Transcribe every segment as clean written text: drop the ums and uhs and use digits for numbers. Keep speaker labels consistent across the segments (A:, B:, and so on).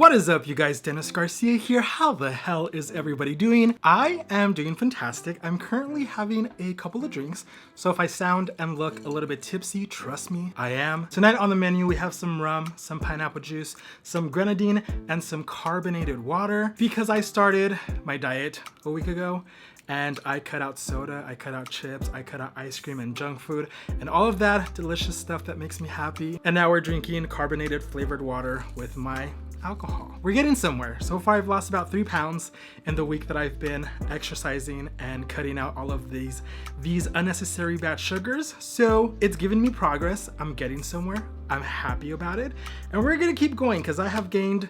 A: What is up, you guys? Dennis Garcia here. How the hell is everybody doing? I am doing fantastic. I'm currently having a couple of drinks, so if I sound and look a little bit tipsy, trust me, I am. Tonight on the menu, we have some rum, some pineapple juice, some grenadine, and some carbonated water because I started my diet a week ago. And I cut out soda, I cut out chips, I cut out ice cream and junk food, and all of that delicious stuff that makes me happy. And now we're drinking carbonated flavored water with my alcohol. We're getting somewhere. So far I've lost about 3 pounds in the week that I've been exercising and cutting out all of these unnecessary bad sugars. So it's giving me progress. I'm getting somewhere. I'm happy about it. And we're gonna keep going because I have gained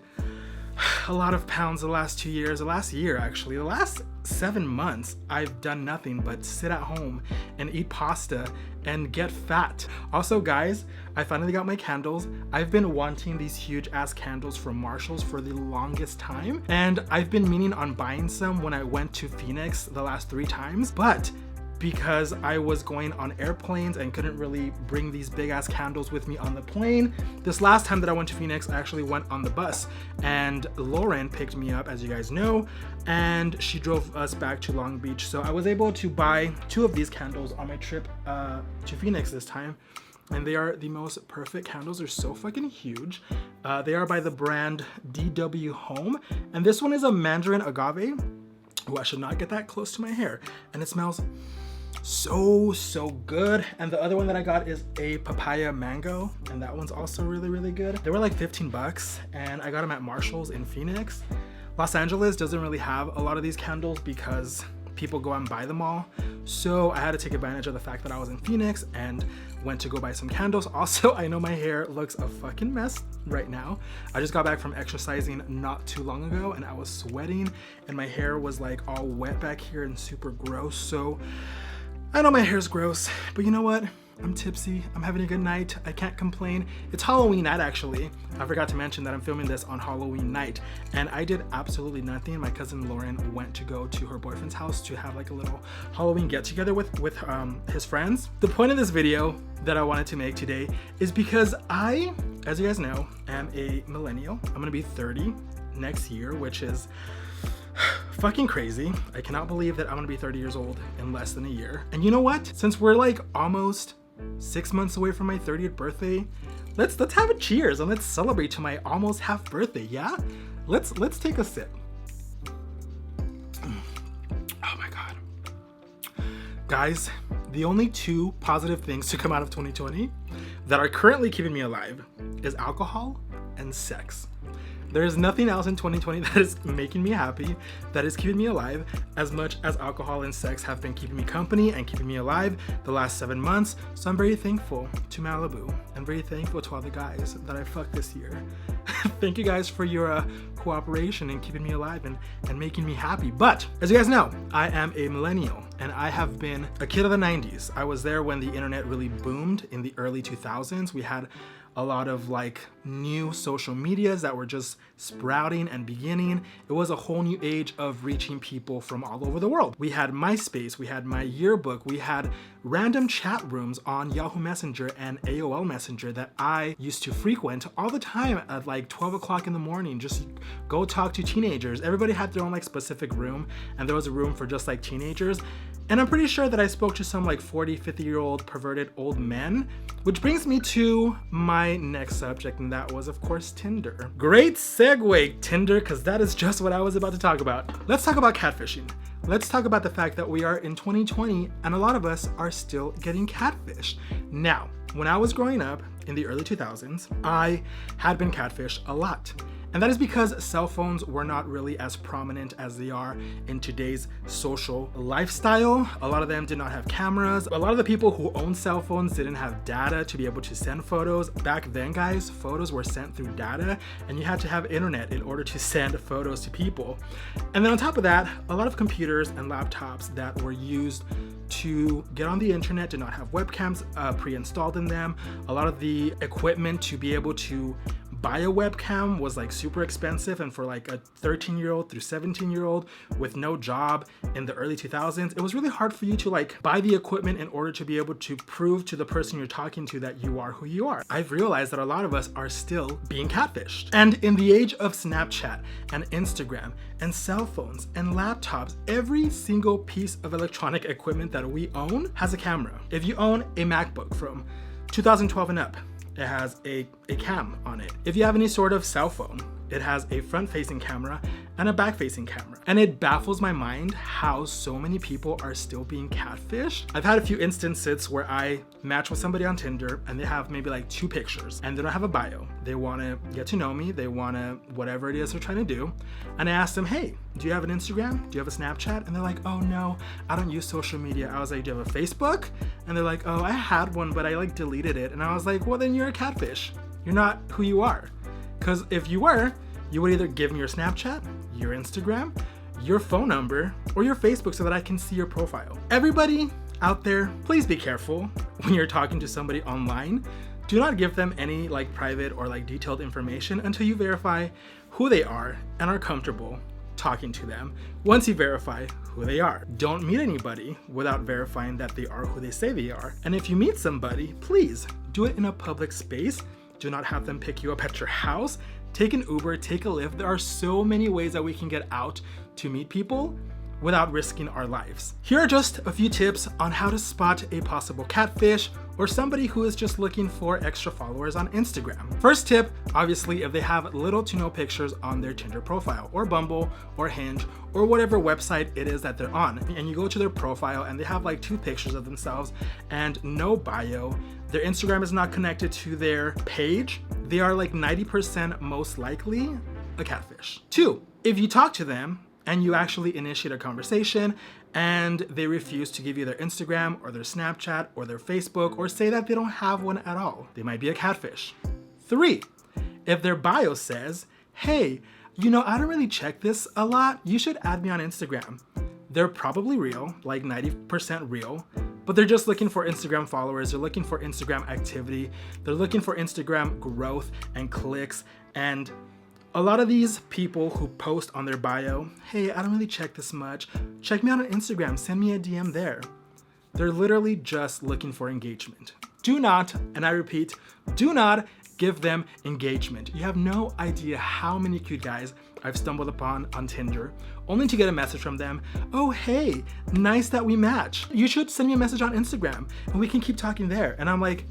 A: a lot of pounds the last 2 years, the last year actually. The last 7 months, I've done nothing but sit at home and eat pasta and get fat. Also, guys, I finally got my candles. I've been wanting these huge ass candles from Marshall's for the longest time, and I've been meaning on buying some when I went to Phoenix the last 3 times, but because I was going on airplanes and couldn't really bring these big ass candles with me on the plane. This last time that I went to Phoenix, I actually went on the bus and Lauren picked me up, as you guys know, and she drove us back to Long Beach. So I was able to buy 2 of these candles on my trip to Phoenix this time. And they are the most perfect candles. They're so fucking huge. They are by the brand DW Home. And this one is a mandarin agave. Oh, I should not get that close to my hair. And it smells so good. And the other one that I got is a papaya mango, and that one's also really good. They were like 15 bucks, and I got them at Marshall's in Phoenix. Los Angeles doesn't really have a lot of these candles because people go out and buy them all. So I had to take advantage of the fact that I was in Phoenix and went to go buy some candles. Also, I know my hair looks a fucking mess right now. I just got back from exercising not too long ago and I was sweating and my hair was like all wet back here and super gross. So I know my hair's gross, but you know what? I'm tipsy, I'm having a good night, I can't complain. It's Halloween night actually. I forgot to mention that I'm filming this on Halloween night, and I did absolutely nothing. My cousin Lauren went to go to her boyfriend's house to have like a little Halloween get together with his friends. The point of this video that I wanted to make today is because I, as you guys know, am a millennial. I'm gonna be 30 next year, which is fucking crazy. I cannot believe that I'm gonna be 30 years old in less than a year. And you know what? Since we're like almost 6 months away from my 30th birthday, let's have a cheers and let's celebrate to my almost half birthday. Yeah, let's take a sip. Oh my god, guys, the only 2 positive things to come out of 2020 that are currently keeping me alive is alcohol and sex. There is nothing else in 2020 that is making me happy, that is keeping me alive as much as alcohol and sex have been keeping me company and keeping me alive the last 7 months. So I'm very thankful to Malibu. I'm very thankful to all the guys that I fucked this year. Thank you guys for your cooperation and keeping me alive and making me happy. But as you guys know, I am a millennial and I have been a kid of the 90s. I was there when the internet really boomed in the early 2000s. We had a lot of like new social medias that were just sprouting and beginning. It was a whole new age of reaching people from all over the world. We had MySpace, we had my yearbook, we had random chat rooms on Yahoo Messenger and AOL Messenger that I used to frequent all the time at like 12 o'clock in the morning, just go talk to teenagers. Everybody had their own like specific room, and there was a room for just like teenagers. And I'm pretty sure that I spoke to some like 40, 50-year-old perverted old men, which brings me to my next subject, and that was, of course, Tinder. Great segue, Tinder, because that is just what I was about to talk about. Let's talk about catfishing. Let's talk about the fact that we are in 2020 and a lot of us are still getting catfished. Now, when I was growing up in the early 2000s, I had been catfished a lot. And that is because cell phones were not really as prominent as they are in today's social lifestyle. A lot of them did not have cameras. A lot of the people who owned cell phones didn't have data to be able to send photos. Back then, guys, photos were sent through data, and you had to have internet in order to send photos to people. And then on top of that, a lot of computers and laptops that were used to get on the internet did not have webcams pre-installed in them. A lot of the equipment to be able to bio webcam was like super expensive, and for like a 13-year-old through 17-year-old with no job in the early 2000s, it was really hard for you to like buy the equipment in order to be able to prove to the person you're talking to that you are who you are. I've realized that a lot of us are still being catfished. And in the age of Snapchat and Instagram and cell phones and laptops, every single piece of electronic equipment that we own has a camera. If you own a MacBook from 2012 and up, it has a cam on it. If you have any sort of cell phone, it has a front-facing camera and a back-facing camera. And it baffles my mind how so many people are still being catfished. I've had a few instances where I match with somebody on Tinder and they have maybe like 2 pictures and they don't have a bio. They wanna get to know me, they wanna whatever it is they're trying to do. And I asked them, hey, do you have an Instagram? Do you have a Snapchat? And they're like, oh no, I don't use social media. I was like, do you have a Facebook? And they're like, oh, I had one, but I like deleted it. And I was like, well, then you're a catfish. You're not who you are. Because if you were, you would either give me your Snapchat, your Instagram, your phone number, or your Facebook so that I can see your profile. Everybody out there, please be careful when you're talking to somebody online. Do not give them any like private or like detailed information until you verify who they are and are comfortable talking to them. Once you verify who they are, don't meet anybody without verifying that they are who they say they are. And if you meet somebody, please do it in a public space. Do not have them pick you up at your house. Take an Uber, take a Lyft. There are so many ways that we can get out to meet people without risking our lives. Here are just a few tips on how to spot a possible catfish or somebody who is just looking for extra followers on Instagram. First tip, obviously, if they have little to no pictures on their Tinder profile or Bumble or Hinge or whatever website it is that they're on, and you go to their profile and they have like 2 pictures of themselves and no bio, their Instagram is not connected to their page, they are like 90% most likely a catfish. 2, if you talk to them and you actually initiate a conversation and they refuse to give you their Instagram or their Snapchat or their Facebook or say that they don't have one at all, they might be a catfish. 3, if their bio says, hey, you know, I don't really check this a lot, you should add me on Instagram. They're probably real, like 90% real, but they're just looking for Instagram followers, they're looking for Instagram activity, they're looking for Instagram growth and clicks. And a lot of these people who post on their bio, hey, I don't really check this much, check me out on Instagram, send me a DM there. They're literally just looking for engagement. Do not, and I repeat, do not give them engagement. You have no idea how many cute guys I've stumbled upon on Tinder, only to get a message from them, oh hey, nice that we match. You should send me a message on Instagram and we can keep talking there. And I'm like,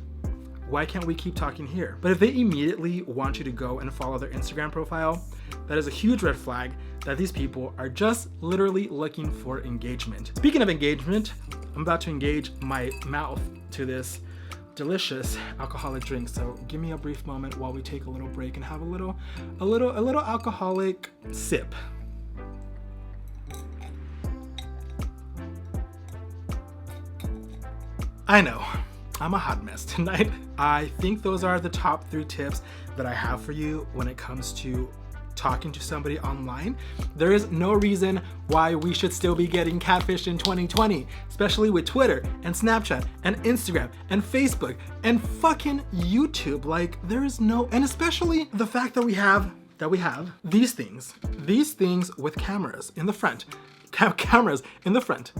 A: why can't we keep talking here? But if they immediately want you to go and follow their Instagram profile, that is a huge red flag that these people are just literally looking for engagement. Speaking of engagement, I'm about to engage my mouth to this delicious alcoholic drink. So give me a brief moment while we take a little break and have a little alcoholic sip. I know, I'm a hot mess tonight. I think those are the top 3 tips that I have for you when it comes to talking to somebody online. There is no reason why we should still be getting catfished in 2020, especially with Twitter and Snapchat and Instagram and Facebook and fucking YouTube. Like, there is no, and especially the fact that we have these things with cameras in the front, cameras in the front,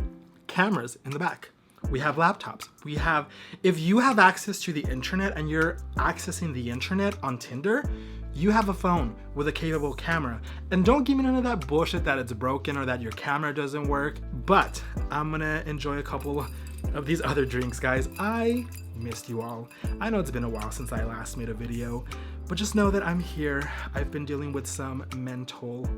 A: cameras in the back. We have laptops. We have, if you have access to the internet and you're accessing the internet on Tinder, you have a phone with a capable camera. And don't give me none of that bullshit that it's broken or that your camera doesn't work. But I'm gonna enjoy a couple of these other drinks, guys. I missed you all. I know it's been a while since I last made a video, but just know that I'm here. I've been dealing with some mental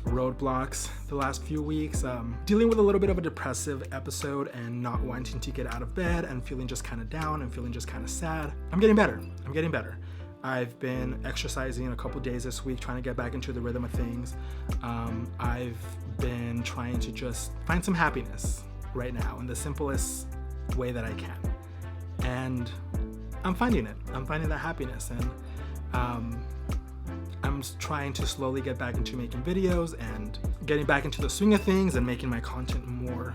A: roadblocks the last few weeks, dealing with a little bit of a depressive episode and not wanting to get out of bed and feeling just kind of down and feeling just kind of sad. I'm getting better. I've been exercising a couple days this week, trying to get back into the rhythm of things. I've been trying to just find some happiness right now in the simplest way that I can. And I'm finding it. I'm finding that happiness. And I'm trying to slowly get back into making videos and getting back into the swing of things and making my content more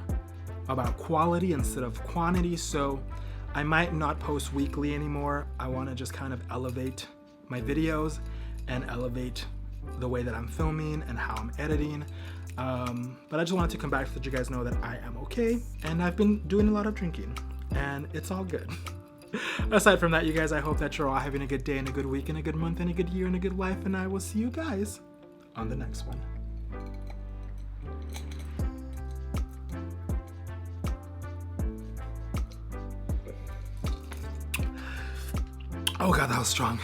A: about quality instead of quantity. So I might not post weekly anymore. I want to just kind of elevate my videos and elevate the way that I'm filming and how I'm editing. But I just wanted to come back to let you guys know that I am okay, and I've been doing a lot of drinking, and it's all good. Aside from that, you guys, I hope that you're all having a good day and a good week and a good month and a good year and a good life, and I will see you guys on the next one. Oh God, that was strong.